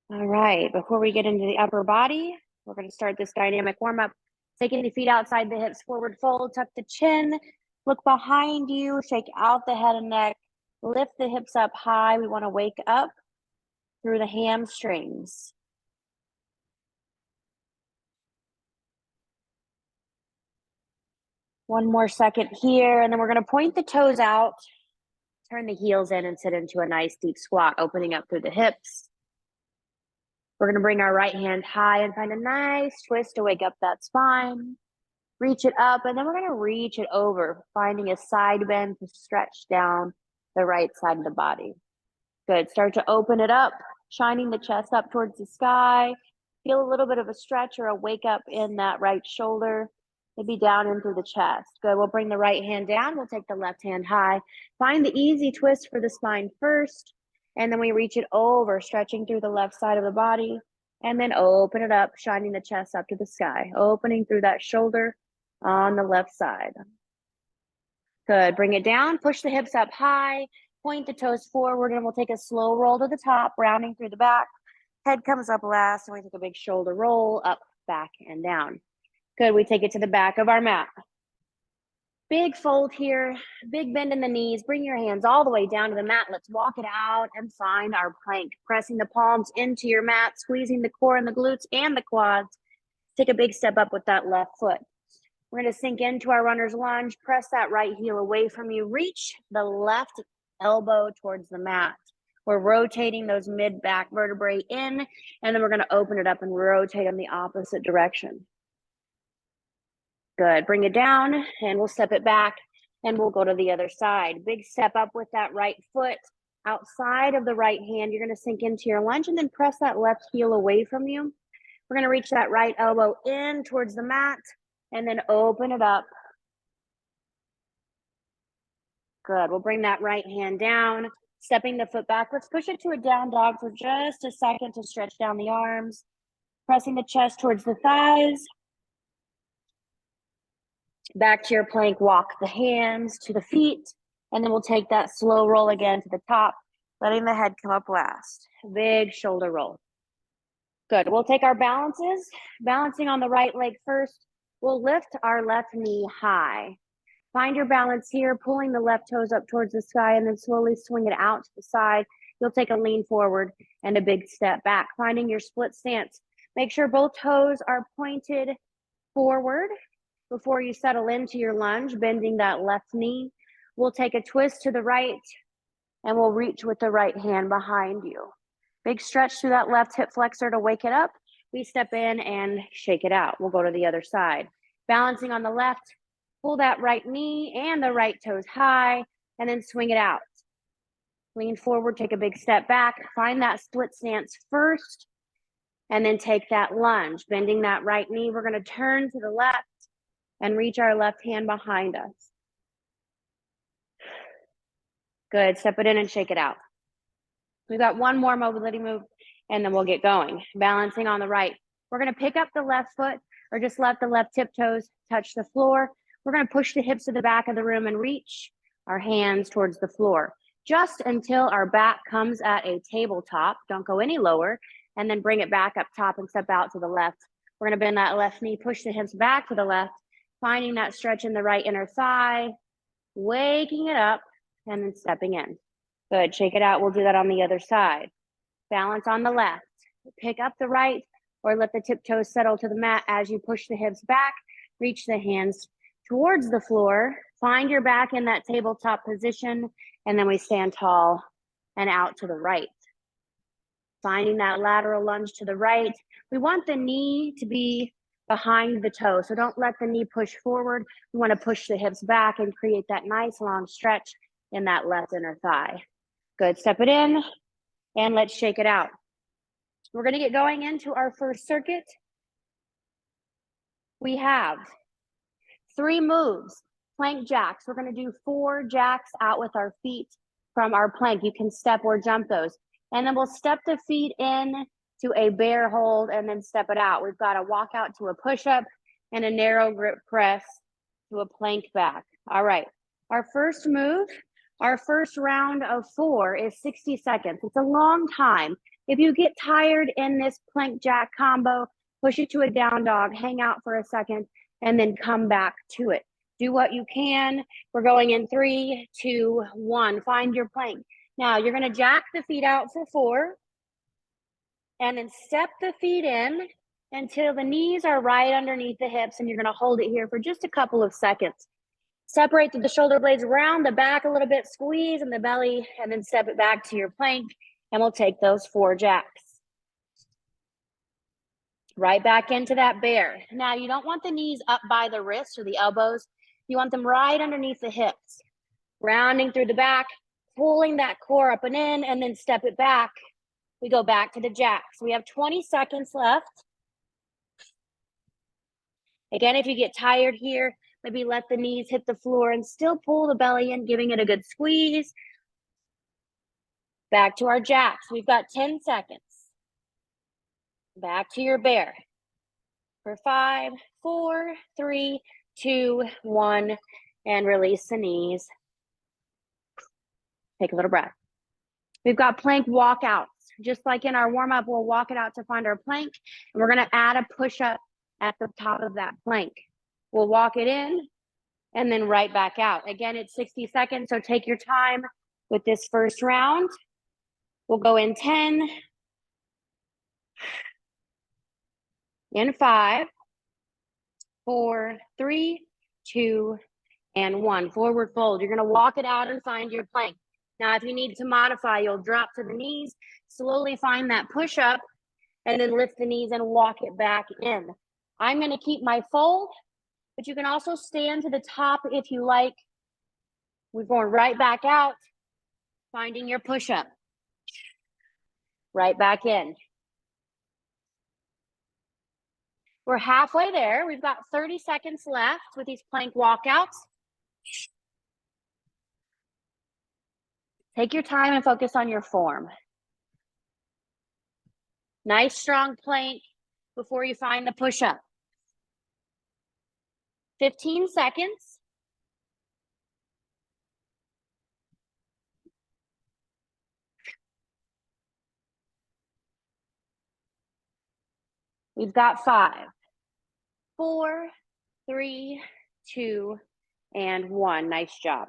All right, before we get into the upper body, we're going to start this dynamic warm-up. Taking the feet outside the hips, forward fold, tuck the chin, look behind you, shake out the head and neck, lift the hips up high. We want to wake up through the hamstrings. One more second here, and then we're going to point the toes out, turn the heels in, and sit into a nice deep squat, opening up through the hips. We're going to bring our right hand high and find a nice twist to wake up that spine. Reach it up, and then we're going to reach it over, finding a side bend to stretch down the right side of the body. Good. Start to open it up, shining the chest up towards the sky. Feel a little bit of a stretch or a wake up in that right shoulder, maybe down into the chest. Good. We'll bring the right hand down. We'll take the left hand high. Find the easy twist for the spine first, and then we reach it over, stretching through the left side of the body, and then open it up, shining the chest up to the sky, opening through that shoulder on the left side. Good. Bring it down, push the hips up high, point the toes forward, and we'll take a slow roll to the top, rounding through the back. Head comes up last, and we take a big shoulder roll up, back, and down. Good. We take it to the back of our mat. Big fold here, big bend in the knees. Bring your hands all the way down to the mat. Let's walk it out and find our plank. Pressing the palms into your mat, squeezing the core and the glutes and the quads. Take a big step up with that left foot. We're going to sink into our runner's lunge. Press that right heel away from you. Reach the left elbow towards the mat. We're rotating those mid-back vertebrae in, and then we're going to open it up and rotate in the opposite direction. Good. Bring it down, and we'll step it back, and we'll go to the other side. Big step up with that right foot outside of the right hand. You're going to sink into your lunge, and then press that left heel away from you. We're going to reach that right elbow in towards the mat, and then open it up. Good. We'll bring that right hand down, stepping the foot back. Let's push it to a down dog for just a second to stretch down the arms, pressing the chest towards the thighs. Back to your plank, walk the hands to the feet, and then we'll take that slow roll again to the top, letting the head come up last. Big shoulder roll. Good. We'll take our balances, balancing on the right leg first. We'll lift our left knee high. Find your balance here, pulling the left toes up towards the sky, and then slowly swing it out to the side. You'll take a lean forward and a big step back, finding your split stance. Make sure both toes are pointed forward before you settle into your lunge, bending that left knee. We'll take a twist to the right, and we'll reach with the right hand behind you. Big stretch through that left hip flexor to wake it up. We step in and shake it out. We'll go to the other side. Balancing on the left, pull that right knee and the right toes high, and then swing it out. Lean forward, take a big step back, find that split stance first, and then take that lunge. Bending that right knee, we're gonna turn to the left and reach our left hand behind us. Good, step it in and shake it out. We've got one more mobility move, and then we'll get going. Balancing on the right. We're gonna pick up the left foot, or just let the left tip toes touch the floor. We're gonna push the hips to the back of the room and reach our hands towards the floor, just until our back comes at a tabletop. Don't go any lower, and then bring it back up top and step out to the left. We're gonna bend that left knee, push the hips back to the left, finding that stretch in the right inner thigh, waking it up, and then stepping in. Good, shake it out. We'll do that on the other side. Balance on the left. Pick up the right, or let the tiptoes settle to the mat as you push the hips back. Reach the hands towards the floor. Find your back in that tabletop position, and then we stand tall and out to the right. Finding that lateral lunge to the right. We want the knee to be behind the toe, so don't let the knee push forward. We want to push the hips back and create that nice long stretch in that left inner thigh. Good, step it in, and let's shake it out. We're gonna get going into our first circuit. We have 3 moves, plank jacks. We're gonna do 4 jacks out with our feet from our plank. You can step or jump those. And then we'll step the feet in to a bear hold and then step it out. We've got a walk out to a push-up and a narrow grip press to a plank back. All right, our first move, our first round of 4 is 60 seconds. It's a long time. If you get tired in this plank jack combo, push it to a down dog, hang out for a second, and then come back to it. Do what you can. We're going in 3, 2, 1. Find your plank. Now you're gonna jack the feet out for 4, and then step the feet in until the knees are right underneath the hips, and you're gonna hold it here for just a couple of seconds. Separate the shoulder blades around the back a little bit, squeeze in the belly, and then step it back to your plank, and we'll take those 4 jacks. Right back into that bear. Now, you don't want the knees up by the wrists or the elbows. You want them right underneath the hips. Rounding through the back, pulling that core up and in, and then step it back. We go back to the jacks. We have 20 seconds left. Again, if you get tired here, maybe let the knees hit the floor and still pull the belly in, giving it a good squeeze. Back to our jacks. We've got 10 seconds. Back to your bear. For 5, 4, 3, 2, 1, and release the knees. Take a little breath. We've got plank walkouts. Just like in our warm-up, we'll walk it out to find our plank, and we're gonna add a push-up at the top of that plank. We'll walk it in, and then right back out. Again, it's 60 seconds, so take your time with this first round. We'll go in 10, in 5, 4, 3, 2, and 1. Forward fold. You're gonna walk it out and find your plank. Now, if you need to modify, you'll drop to the knees, slowly find that push up, and then lift the knees and walk it back in. I'm gonna keep my fold, but you can also stand to the top if you like. We're going right back out, finding your push up. Right back in. We're halfway there. We've got 30 seconds left with these plank walkouts. Take your time and focus on your form. Nice strong plank before you find the push-up. 15 seconds. We've got 5, 4, 3, 2, and 1. Nice job.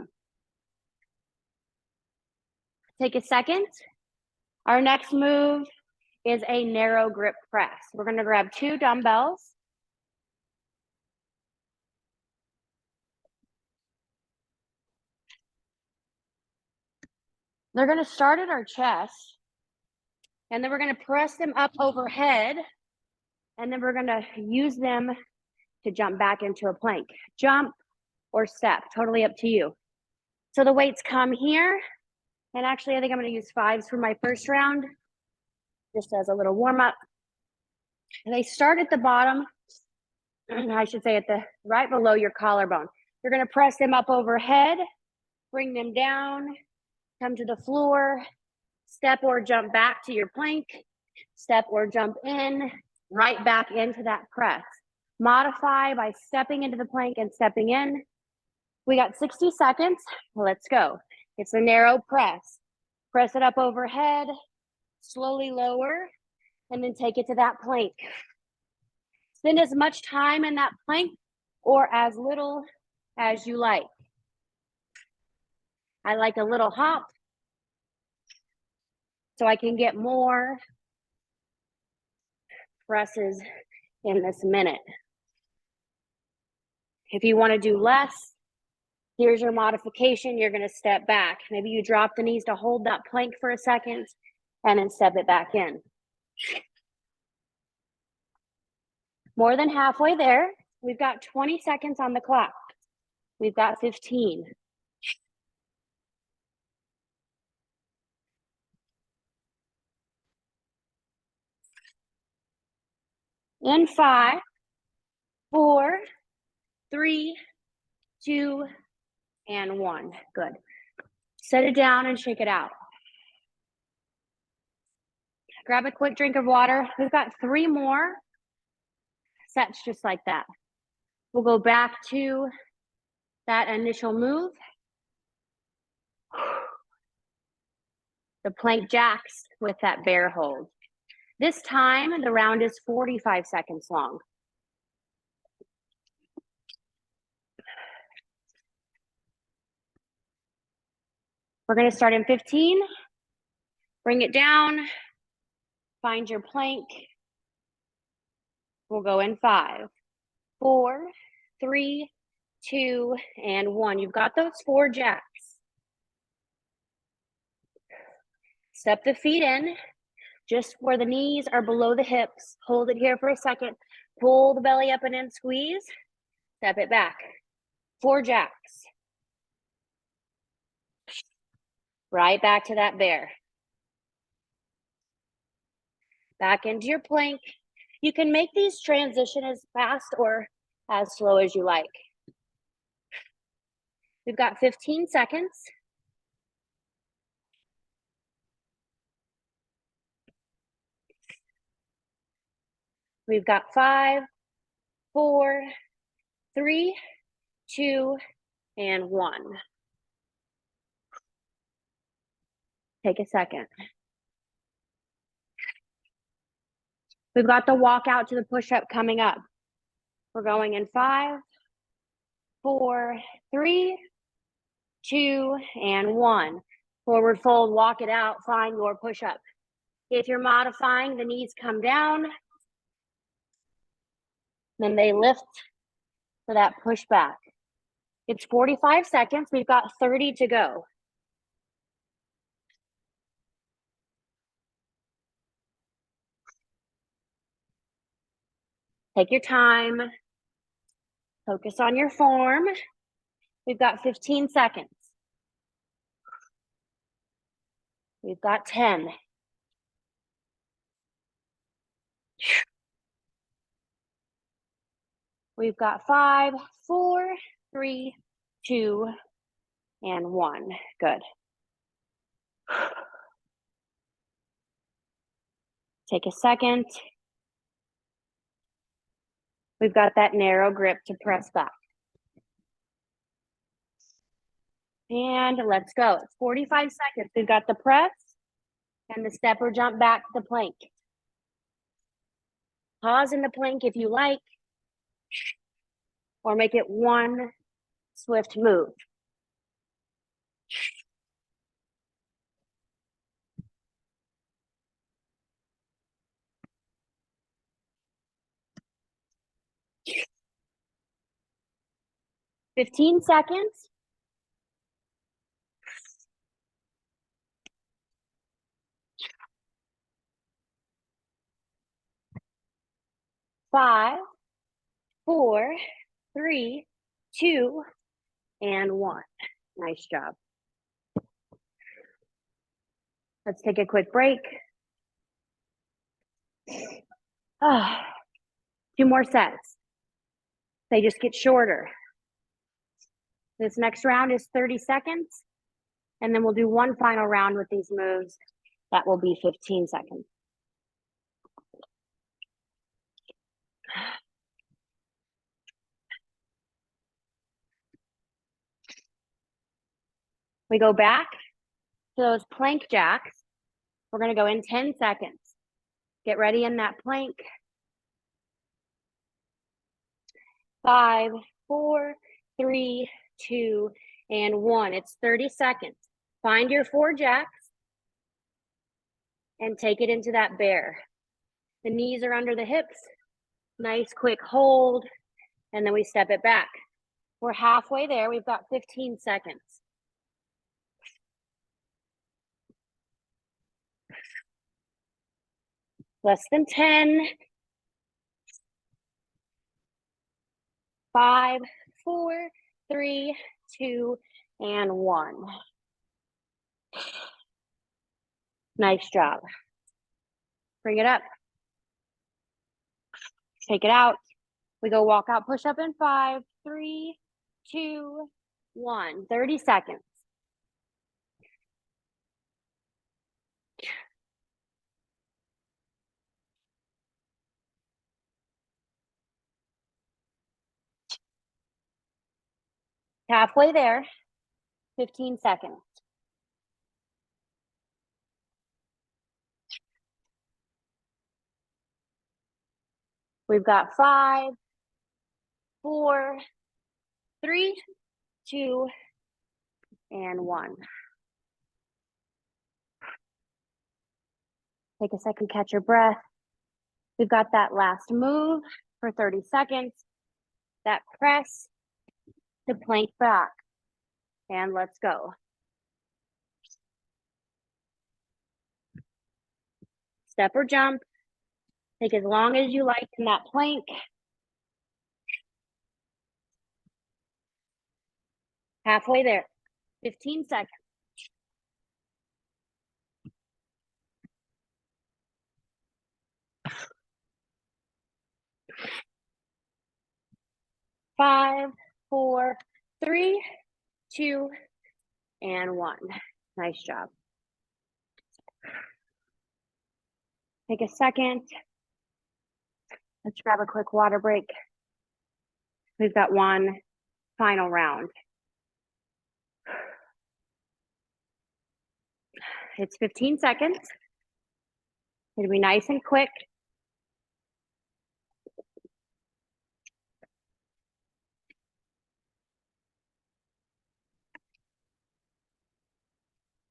Take a second. Our next move is a narrow grip press. We're going to grab 2 dumbbells. They're going to start at our chest, and then we're going to press them up overhead, and then we're going to use them to jump back into a plank. Jump or step, totally up to you. So the weights come here, and actually I think I'm going to use 5s for my first round, just as a little warm up. And they start at the bottom, I should say at the right below your collarbone. You're going to press them up overhead, bring them down, come to the floor, step or jump back to your plank, step or jump in, right back into that press. Modify by stepping into the plank and stepping in. We got 60 seconds. Let's go. It's a narrow press. Press it up overhead, slowly lower, and then take it to that plank. Spend as much time in that plank or as little as you like. I like a little hop so I can get more presses in this minute. If you want to do less, here's your modification. You're going to step back. Maybe you drop the knees to hold that plank for a second and then step it back in. More than halfway there. We've got 20 seconds on the clock. We've got 15. In 5, 4, 3, 2, and 1. Good. Set it down and shake it out. Grab a quick drink of water. We've got 3 more sets just like that. We'll go back to that initial move. the plank jacks with that bear hold. This time, the round is 45 seconds long. We're going to start in 15. Bring it down. Find your plank. We'll go in 5, 4, 3, 2, and 1. You've got those 4 jacks. Step the feet in, just where the knees are below the hips. Hold it here for a second. Pull the belly up and in, squeeze. Step it back. 4 jacks. Right back to that bear. Back into your plank. You can make these transition as fast or as slow as you like. We've got 15 seconds. We've got 5, 4, 3, 2, and 1. Take a second. We've got the walk out to the push-up coming up. We're going in 5, 4, 3, 2, and 1. Forward fold, walk it out, find your push-up. If you're modifying, the knees come down, then they lift for that push back. It's 45 seconds. We've got 30 to go. Take your time. Focus on your form. We've got 15 seconds. We've got 10. We've got 5, 4, 3, 2, and 1. Good. Take a second. We've got that narrow grip to press back. And let's go. It's 45 seconds. We've got the press and the step or jump back to the plank. Pause in the plank if you like, or make it one swift move. "15 seconds. Five, 4, 3, 2, and 1. Nice job. Let's take a quick break. 2 more sets. They just get shorter. This next round is 30 seconds, and then we'll do one final round with these moves. That will be 15 seconds. We go back to those plank jacks. We're going to go in 10 seconds. Get ready in that plank. 5, 4, 3, 2, and 1. It's 30 seconds. Find your 4 jacks and take it into that bear. The knees are under the hips. Nice quick hold, and then we step it back. We're halfway there. We've got 15 seconds. Less than 10. 5, 4, 3, 2, and 1. Nice job. Bring it up. Take it out. We go walk out, push up in 5, 3, 2, 1. 30 seconds. Halfway there. 15 seconds. We've got 5, 4, 3, 2, and 1. Take a second, catch your breath. We've got that last move for 30 seconds. That press, the plank back. And let's go. Step or jump. Take as long as you like in that plank. Halfway there. 15 seconds. Five, 4, 3, 2, and 1. Nice job. Take a second. Let's grab a quick water break. We've got one final round. It's 15 seconds. It'll be nice and quick.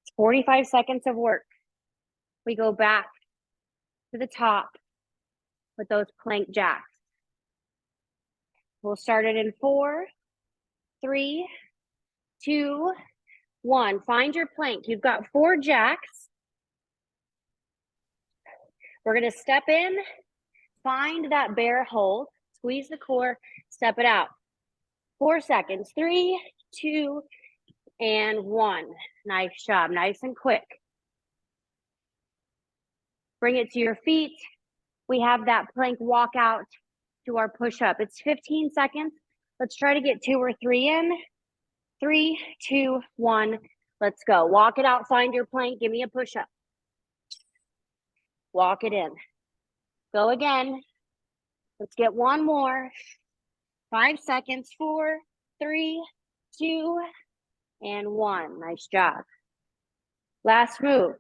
It's 45 seconds of work. We go back to the top with those plank jacks. We'll start it in 4, 3, 2, 1. Find your plank. You've got 4 jacks. We're going to step in, find that bear hold, squeeze the core, step it out. 4 seconds. 3, 2, and 1. Nice job. Nice and quick. Bring it to your feet. We have that plank walk out to our push-up. It's 15 seconds. Let's try to get 2 or 3 in. 3, 2, 1. Let's go. Walk it out. Find your plank. Give me a push-up. Walk it in. Go again. Let's get one more. 5 seconds. 4, 3, 2, and 1. Nice job. Last move.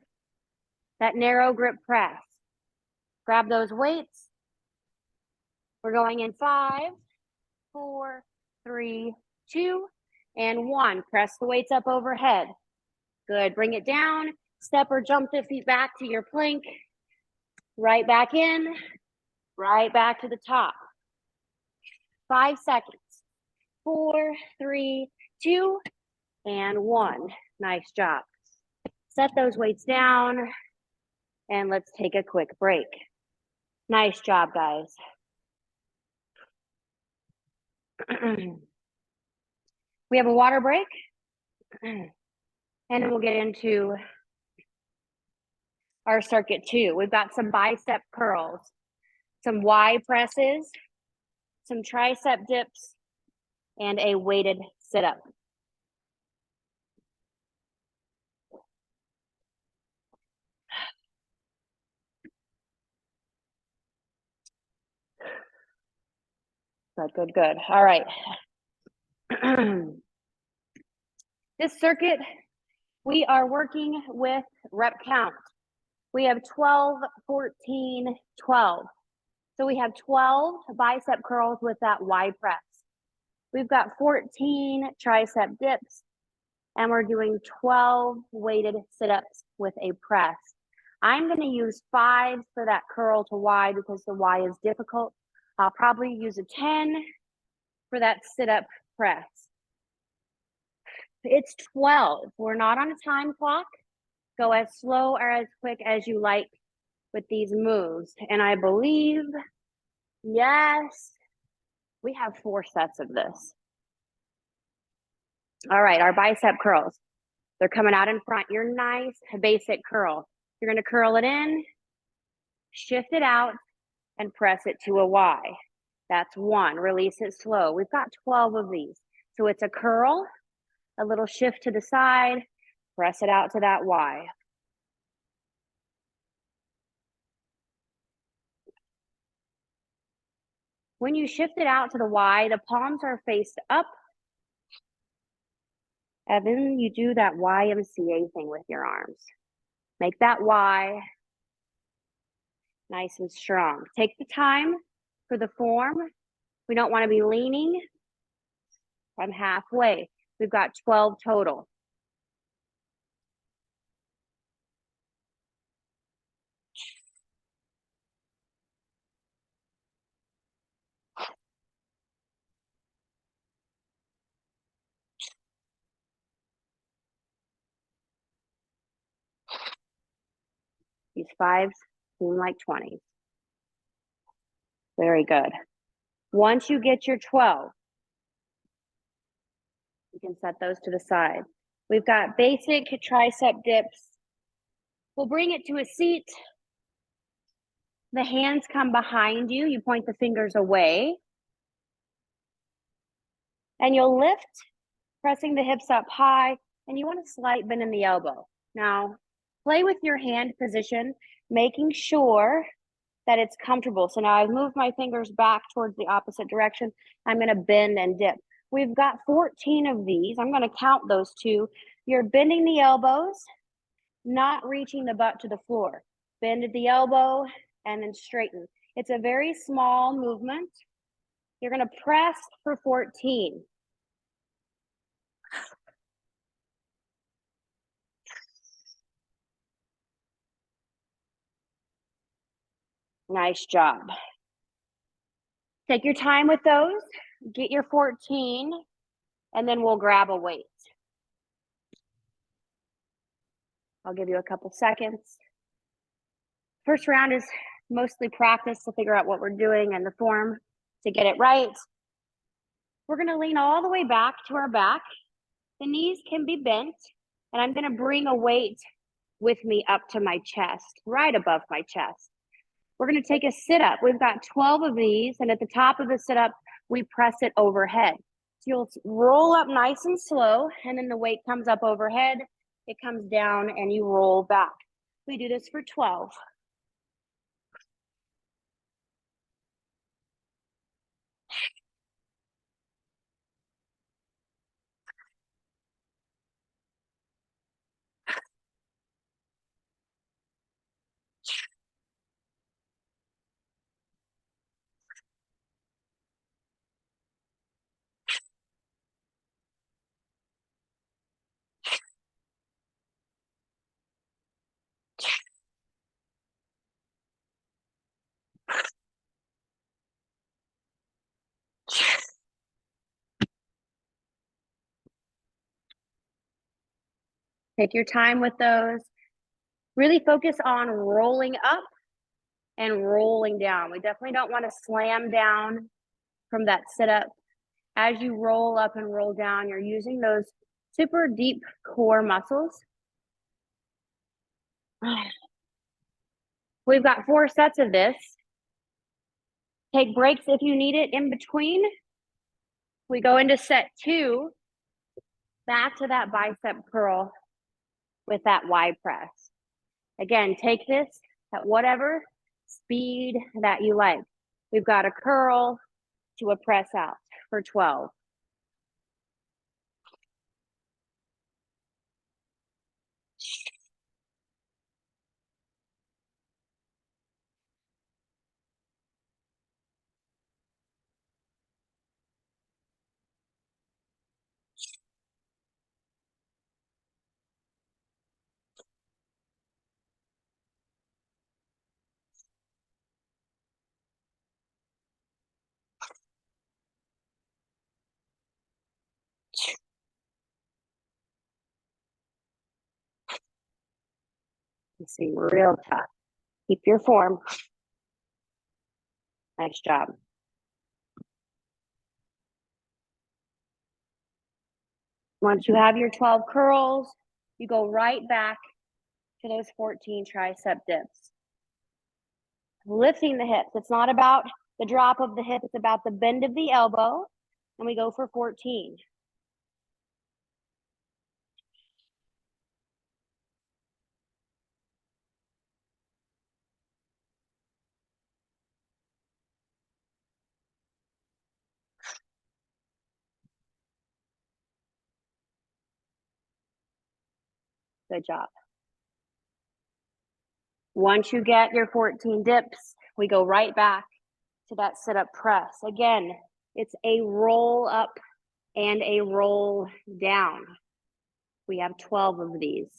That narrow grip press. Grab those weights. We're going in 5, 4, 3, 2, and 1. Press the weights up overhead. Good. Bring it down. Step or jump the feet back to your plank. Right back in. Right back to the top. 5 seconds. 4, 3, 2, and 1. Nice job. Set those weights down. And let's take a quick break. Nice job, guys. We have a water break. And then we'll get into our circuit 2. We've got some bicep curls, some Y presses, some tricep dips, and a weighted sit-up. Good, good, good. All right. This circuit, we are working with rep count. We have 12, 14, 12. So we have 12 bicep curls with that Y press. We've got 14 tricep dips, and we're doing 12 weighted sit-ups with a press. I'm going to use 5 for that curl to Y because the Y is difficult. I'll probably use a 10 for that sit-up press. It's 12. We're not on a time clock. Go as slow or as quick as you like with these moves. And I believe, yes, we have 4 sets of this. All right, our bicep curls. They're coming out in front. Your nice basic curl. You're going to curl it in, shift it out, and press it to a Y. That's 1. Release it slow. We've got 12 of these. So it's a curl, a little shift to the side, press it out to that Y. When you shift it out to the Y, the palms are faced up. And then you do that YMCA thing with your arms. Make that Y nice and strong. Take the time For the form, we don't want to be leaning from halfway. We've got 12 total. These 5s seem like 20s. Very good. Once you get your 12, you can set those to the side. We've got basic tricep dips. We'll bring it to a seat. The hands come behind you. You point the fingers away. And you'll lift, pressing the hips up high, and you want a slight bend in the elbow. Now, play with your hand position, making sure that it's comfortable. So now I've moved my fingers back towards the opposite direction. I'm going to bend and dip. We've got 14 of these. I'm going to count those two. You're bending the elbows, not reaching the butt to the floor. Bend at the elbow and then straighten. It's a very small movement. You're going to press for 14. Nice job. Take your time with those. Get your 14, and then we'll grab a weight. I'll give you a couple seconds. First round is mostly practice to figure out what we're doing and the form to get it right. We're going to lean all the way back to our back. The knees can be bent, and I'm going to bring a weight with me up to my chest, right above my chest. We're going to take a sit-up. We've got 12 of these, and at the top of the sit-up, we press it overhead. So you'll roll up nice and slow, and then the weight comes up overhead. It comes down, and you roll back. We do this for 12. Take your time with those. Really focus on rolling up and rolling down. We definitely don't want to slam down from that sit-up. As you roll up and roll down, you're using those super deep core muscles. We've got 4 sets of this. Take breaks if you need it in between. We go into set 2, back to that bicep curl with that Y press. Again, take this at whatever speed that you like. We've got a curl to a press out for 12. You seem real tough. Keep your form. Nice job. Once you have your 12 curls, you go right back to those 14 tricep dips. Lifting the hips. It's not about the drop of the hip. It's about the bend of the elbow. And we go for 14. Good job. Once you get your 14 dips, we go right back to that sit-up press. Again, it's a roll up and a roll down. We have 12 of these.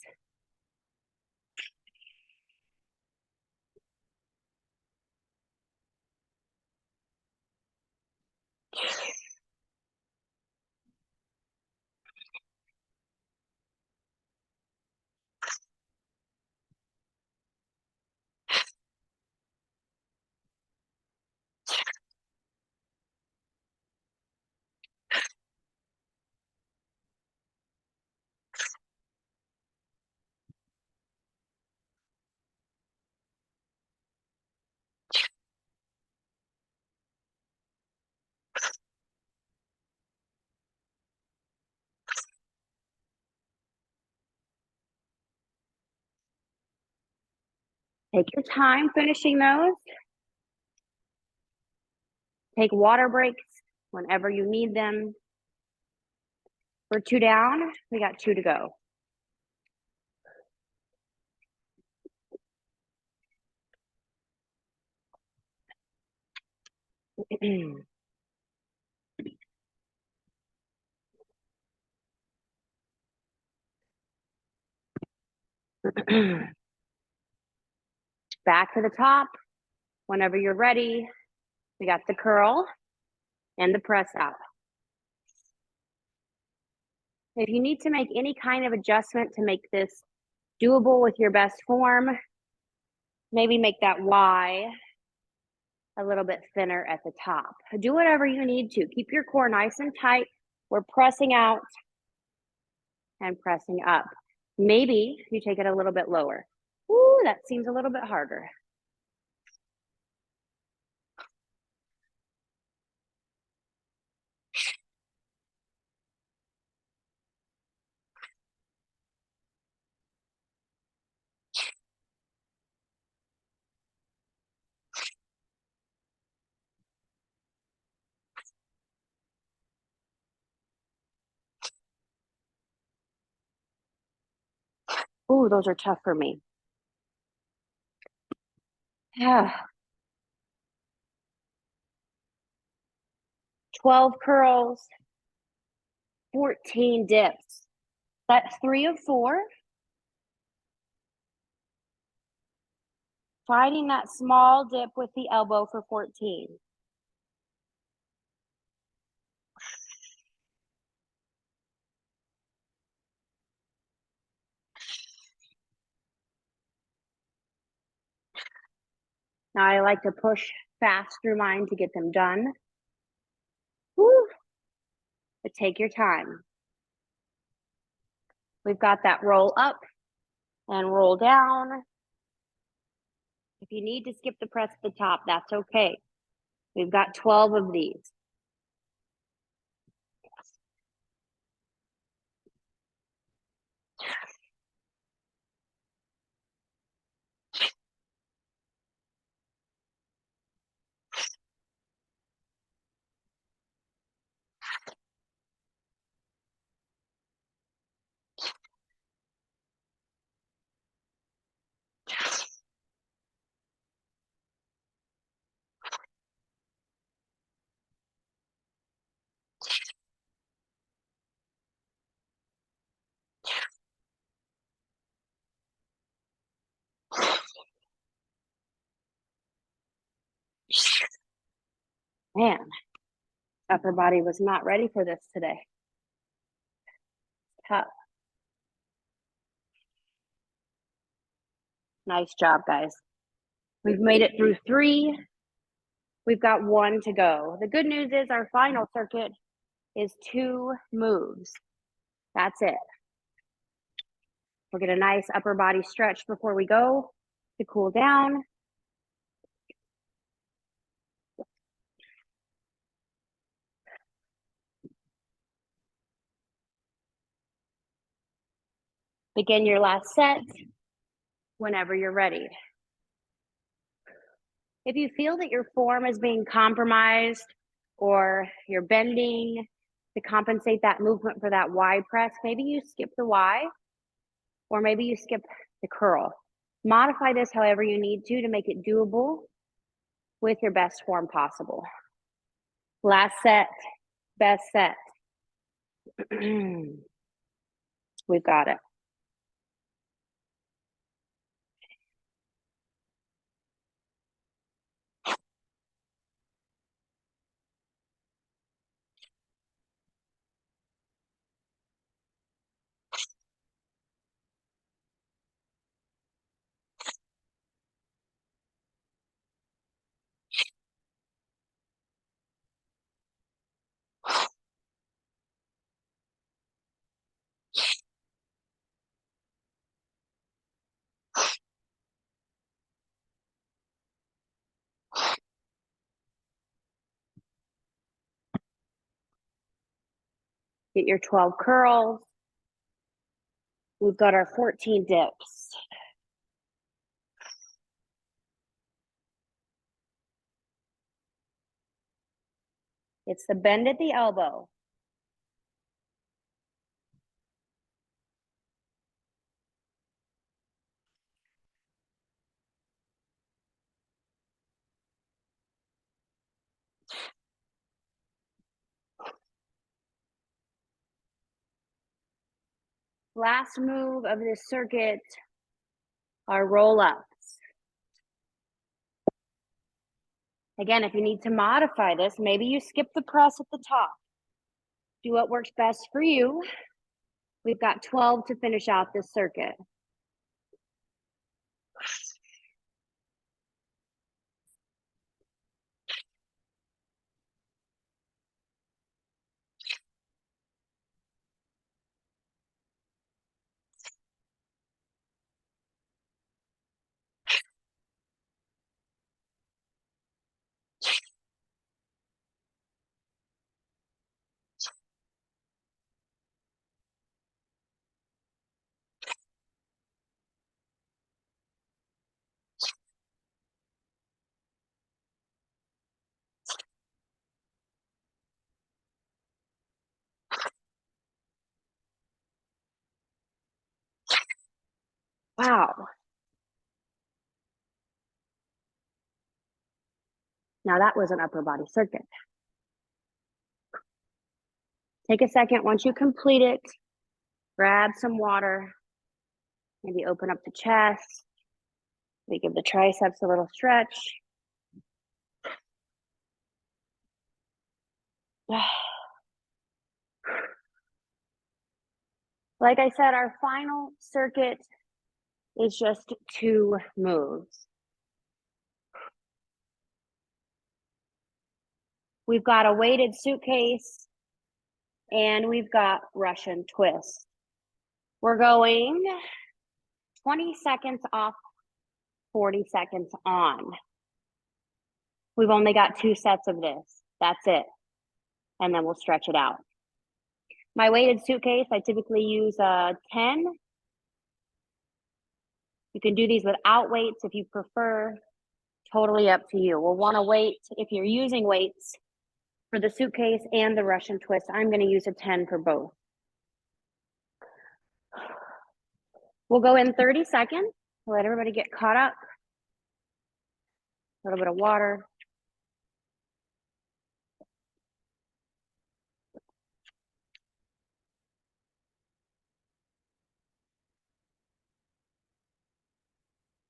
Take your time finishing those. Take water breaks whenever you need them. We're 2 down. We got 2 to go. Back to the top. Whenever you're ready, we got the curl and the press out. If you need to make any kind of adjustment to make this doable with your best form, maybe make that Y a little bit thinner at the top. Do whatever you need to. Keep your core nice and tight. We're pressing out and pressing up. Maybe you take it a little bit lower. Ooh, that seems a little bit harder. Ooh, those are tough for me. Yeah. 12 curls, 14 dips. That's 3 of 4. Finding that small dip with the elbow for 14. Now I like to push fast through mine to get them done. Woo. But take your time. We've got that roll up and roll down. If you need to skip the press at the top, that's okay. We've got 12 of these. Man, upper body was not ready for this today. Tough. Nice job, guys. We've made it through 3. We've got 1 to go. The good news is our final circuit is 2 moves. That's it. We'll get a nice upper body stretch before we go to cool down. Begin your last set whenever you're ready. If you feel that your form is being compromised or you're bending to compensate that movement for that Y press, maybe you skip the Y or maybe you skip the curl. Modify this however you need to make it doable. with your best form possible. Last set, best set. We've got it. Get your 12 curls. We've got our 14 dips. It's the bend at the elbow. Last move of this circuit are roll-ups. Again, if you need to modify this, maybe you skip the press at the top. Do what works best for you. We've got 12 to finish out this circuit. Wow. Now that was an upper body circuit. Take a second. Once you complete it, grab some water. Maybe open up the chest. Maybe give the triceps a little stretch. Like I said, our final circuit is just 2 moves. We've got a weighted suitcase and we've got Russian twist. We're going 20 seconds off, 40 seconds on. We've only got 2 sets of this. That's it. And then we'll stretch it out. My weighted suitcase, I typically use a 10. You can do these without weights if you prefer. Totally up to you. We'll want to wait if you're using weights for the suitcase and the Russian twist. I'm going to use a 10 for both. We'll go in 30 seconds. Let everybody get caught up. A little bit of water.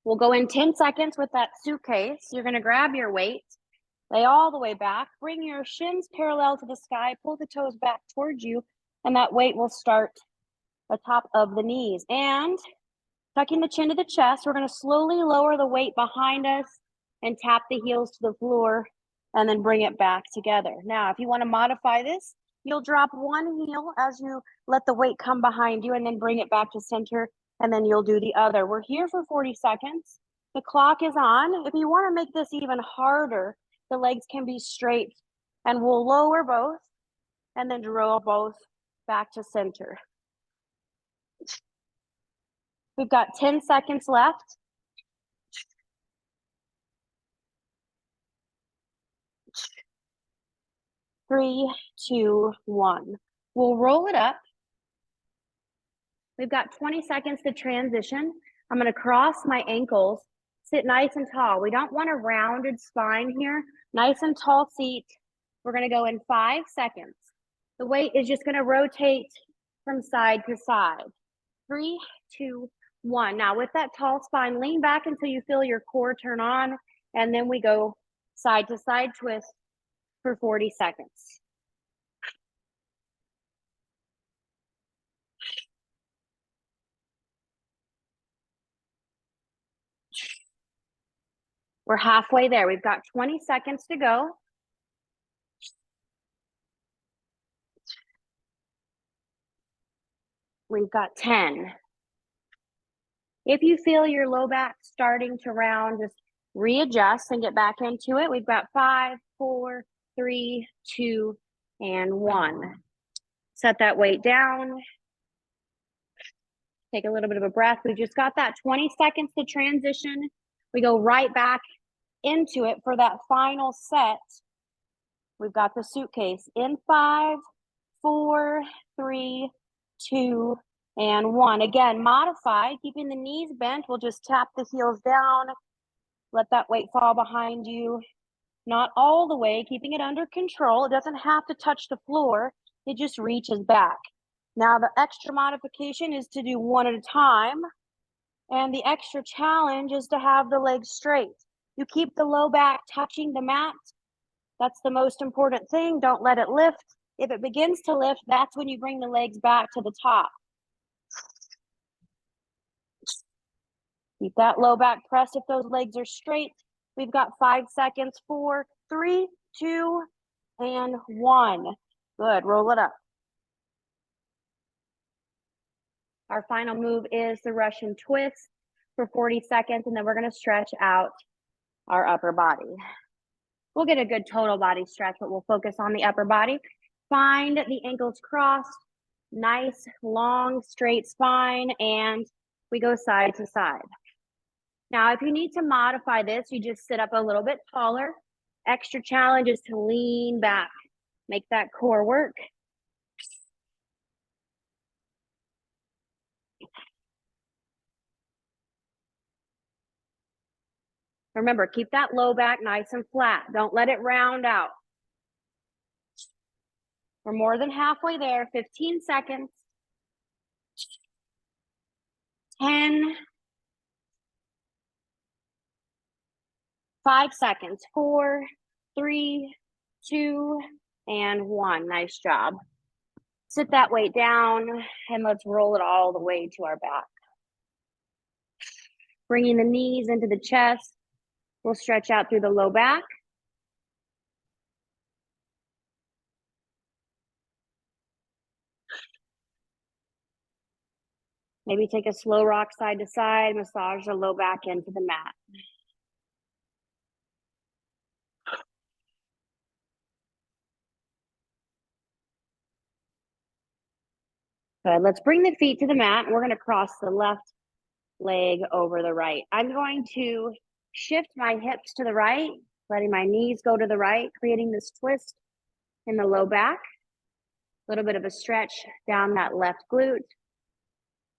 We'll go in 10 seconds with that suitcase. You're going to grab your weight, lay all the way back, bring your shins parallel to the sky, pull the toes back towards you, and that weight will start the top of the knees. And tucking the chin to the chest, we're going to slowly lower the weight behind us and tap the heels to the floor and then bring it back together. Now, if you want to modify this, you'll drop one heel as you let the weight come behind you and then bring it back to center, and then you'll do the other. We're here for 40 seconds. The clock is on. If you want to make this even harder, the legs can be straight, and we'll lower both and then draw both back to center. We've got 10 seconds left. 3, 2, 1. We'll roll it up. We've got 20 seconds to transition. I'm going to cross my ankles Sit nice and tall. We don't want a rounded spine here. Nice and tall seat. We're going to go in 5 seconds. The weight is just going to rotate from side to side. 3, 2, 1. Now with that tall spine, lean back until you feel your core turn on, and then we go side to side twist for 40 seconds. We're halfway there. We've got 20 seconds to go. We've got 10. If you feel your low back starting to round, just readjust and get back into it. We've got 5, 4, 3, 2, and 1. Set that weight down. Take a little bit of a breath. We just got that 20 seconds to transition. We go right back into it for that final set. We've got the suitcase in 5, 4, 3, 2, and 1. Again, modify, keeping the knees bent. We'll just tap the heels down. Let that weight fall behind you. Not all the way, keeping it under control. It doesn't have to touch the floor. It just reaches back. Now, the extra modification is to do one at a time. And the extra challenge is to have the legs straight. You keep the low back touching the mat. That's the most important thing. Don't let it lift. If it begins to lift, that's when you bring the legs back to the top. Keep that low back press if those legs are straight. We've got 5 seconds. 4, 3, 2, and 1. Good. Roll it up. Our final move is the Russian twist for 40 seconds, and then we're going to stretch out our upper body. We'll get a good total body stretch, but we'll focus on the upper body. Find the ankles crossed, nice, long, straight spine, and we go side to side. Now, if you need to modify this, you just sit up a little bit taller. Extra challenge is to lean back, make that core work. Remember, keep that low back nice and flat. Don't let it round out. We're more than halfway there. 15 seconds. 10. 5 seconds. 4, 3, 2, and 1. Nice job. Sit that weight down, and let's roll it all the way to our back. Bringing the knees into the chest. We'll stretch out through the low back. Maybe take a slow rock side to side, massage the low back into the mat. Good. Let's bring the feet to the mat. We're going to cross the left leg over the right. I'm going to shift my hips to the right, letting my knees go to the right, creating this twist in the low back. A little bit of a stretch down that left glute.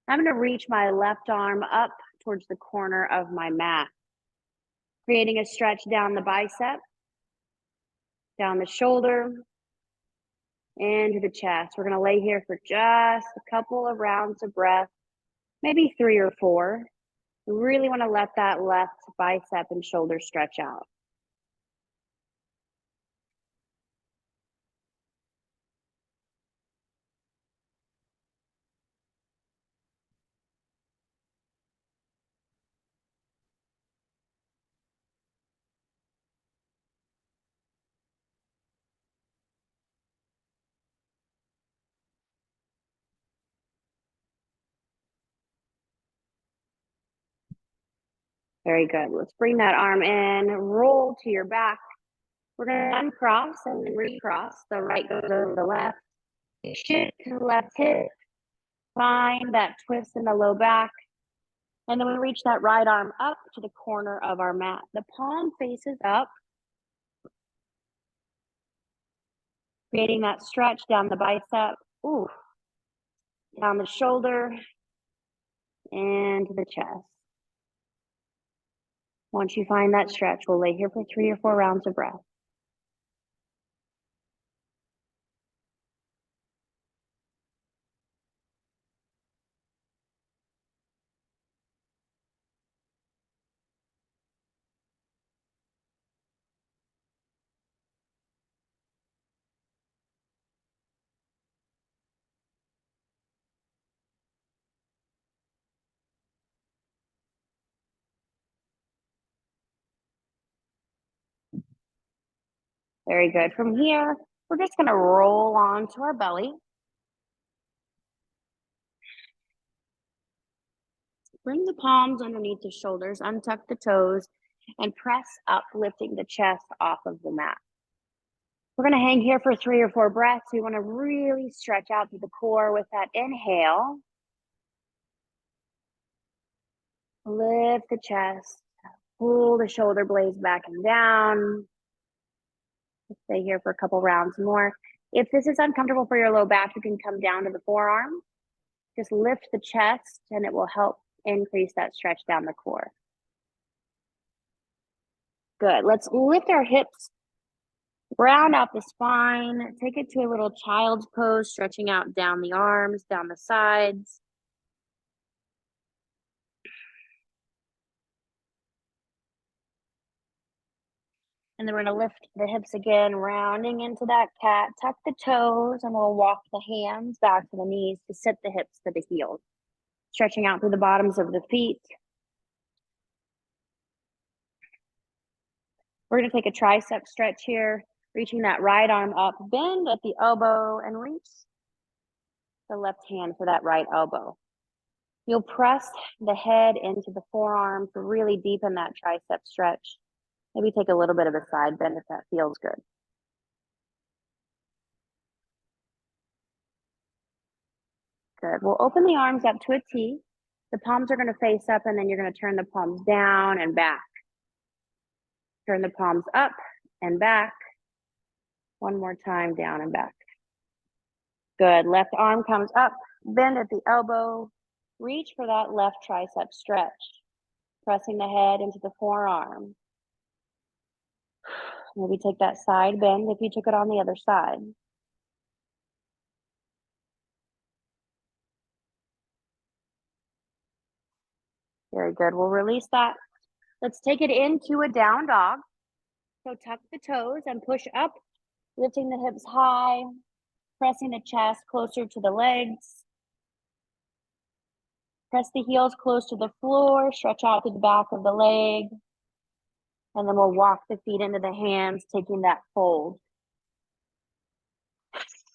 I'm going to reach my left arm up towards the corner of my mat, creating a stretch down the bicep, down the shoulder, into the chest. We're going to lay here for just a couple of rounds of breath, maybe 3 or 4. We really want to let that left bicep and shoulder stretch out. Very good. Let's bring that arm in, roll to your back. We're going to uncross and then recross. The right goes over the left. Shift to the left hip. Find that twist in the low back. And then we reach that right arm up to the corner of our mat. The palm faces up. Creating that stretch down the bicep. Ooh. Down the shoulder. And to the chest. Once you find that stretch, we'll lay here for 3 or 4 rounds of breath. Very good. From here, we're just going to roll onto our belly. Bring the palms underneath the shoulders, untuck the toes, and press up, lifting the chest off of the mat. We're going to hang here for 3 or 4 breaths. We want to really stretch out through the core with that inhale. Lift the chest, pull the shoulder blades back and down. Stay here for a couple rounds more. If this is uncomfortable for your low back, you can come down to the forearm. Just lift the chest and it will help increase that stretch down the core. Good. Let's lift our hips, round out the spine, take it to a little child's pose, stretching out down the arms, down the sides. And then we're going to lift the hips again, rounding into that cat. Tuck the toes, and we'll walk the hands back to the knees to sit the hips to the heels. Stretching out through the bottoms of the feet. We're going to take a tricep stretch here, reaching that right arm up, bend at the elbow, and reach the left hand for that right elbow. You'll press the head into the forearm to really deepen that tricep stretch. Maybe take a little bit of a side bend if that feels good. Good. We'll open the arms up to a T. The palms are going to face up, and then you're going to turn the palms down and back. Turn the palms up and back. One more time, down and back. Good. Left arm comes up, bend at the elbow. Reach for that left tricep stretch. Pressing the head into the forearm. Maybe take that side bend if you took it on the other side. Very good. We'll release that. Let's take it into a down dog. So tuck the toes and push up, lifting the hips high, pressing the chest closer to the legs. Press the heels close to the floor, stretch out to the back of the leg. And then we'll walk the feet into the hands, taking that fold.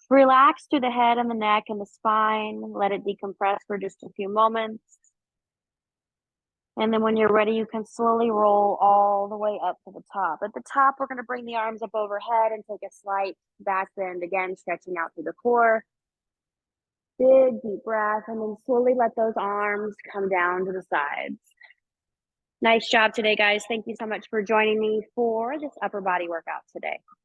Relax through the head and the neck and the spine. Let it decompress for just a few moments. And then when you're ready, you can slowly roll all the way up to the top. At the top, we're going to bring the arms up overhead and take a slight back bend, again, stretching out through the core. Big, deep breath, and then slowly let those arms come down to the sides. Nice job today, guys. Thank you so much for joining me for this upper body workout today.